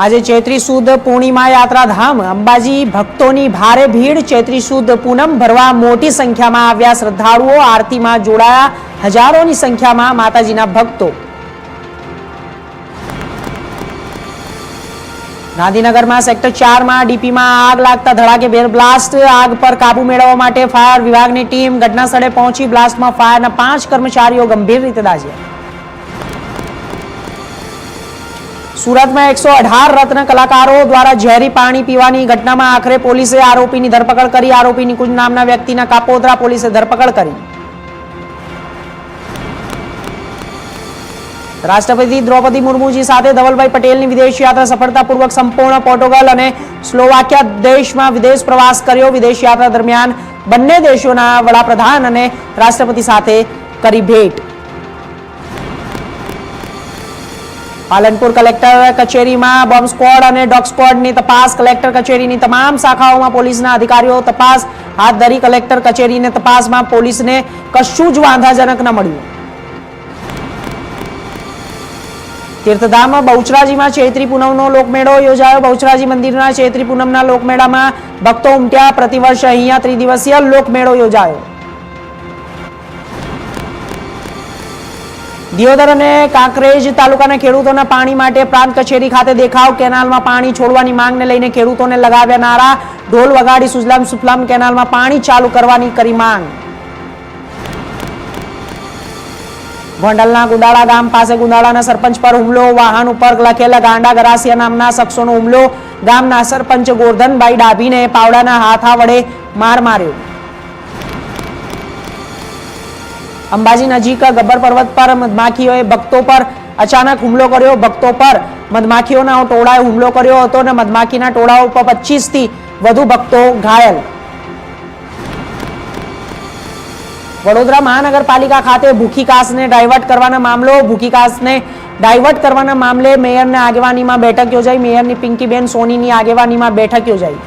આજે ચૈત્રી સુદ પૂર્ણિમા યાત્રાધામ અંબાજી ભક્તોની ભારે ભીડ। ચૈત્રી સુદ પૂનમ ભરવા મોટી સંખ્યામાં આવ્યા શ્રદ્ધાળુઓ। આરતીમાં જોડાયા હજારોની સંખ્યામાં માતાજીના ભક્તો। ગાંધીનગરમાં સેક્ટર 4 માં ડીપીમાં આગ લાગતા ધડાકેભેર બ્લાસ્ટ। આગ પર કાબુ મેળવવા માટે ફાયર વિભાગની ટીમ ઘટના સ્થળે પહોંચી। બ્લાસ્ટમાં ફાયરના 5 કર્મચારીઓ ગંભીર રીતે દાઝ્યા। सूरत में 118 रत्न कलाकारों द्वारा झेरी पानी पीवानी घटना में आखिर पोलीसे आरोपी की धरपकड़ करी। आरोपी निकुंज नामना व्यक्ति कापोद्रा पोलीसे धरपकड़ करी। राष्ट्रपति द्रौपदी मुर्मू जी साथे धवलभाई पटेल की विदेश यात्रा सफलतापूर्वक संपूर्ण। पोर्टुगल और स्लोवाकिया देश में विदेश प्रवास कर्यो। विदेश यात्रा दरमियान बंने देशों वडाप्रधान और राष्ट्रपति साथे करी भेट। पालनपुर कलेक्टर कचेरी में बॉम्ब स्क्वॉड और डॉग स्क्वॉड की तपास। कलेक्टर कचेरी की तमाम शाखाओं में पुलिस अधिकारीओ तपास हाथ धरी। कलेक्टर कचेरी ने तपास में पुलिस ने कशुं ज वांधाजनक न मळ्युं। तीर्थधाम बहुचराजी में चैत्री पूनमनो लोकमेळो योजायो। बहुचराजी मंदिरना चैत्री पूनमना लोकमेळा में भक्तो उमट्या। प्रतिवर्ष अहींया त्रिदिवसीय लोकमेळो योजायो। दियोदर और कांकरेज तालुकाना खेडूतोना पाणी माटे प्रांत कचेरी खाते देखाव। केनाल में पाणी छोड़वानी मांग ने लईने खेडूतोने लगाव्या नारा। ढोल वगाड़ी सुजलाम सुफलाम केनाल में पाणी चालू करवानी करी मांग। गोंडलना गुंदाळा गाम पासे गुंदाळाना सरपंच पर हुमलो। वाहन पर लखेला गांडा गरासिया नामना शख्सोनो हुमलो। गामना सरपंच गोरधनभाई डाभीने पावडाना हाथा वडे मार मार्यो। अंबाजी नजीक गब्बर पर्वत पर मधमाखीओए भक्तों पर अचानक हुमलो कर्यो। भक्तों पर मधमाखीओना टोळाए हुमलो कर्यो हतो ने मधमाखीना टोळाओ पर 25 थी वधु भक्तो घायल। वडोदरा महानगरपालिका खाते भूखीकास ने डायवर्ट करवाना मामलो। भूखीकास ने डायवर्ट करवाना मामले मेयर ने आगेवानी में बैठक योजाई। मेयर पिंकीबेन सोनी की आगेवानी में बैठक योजाई।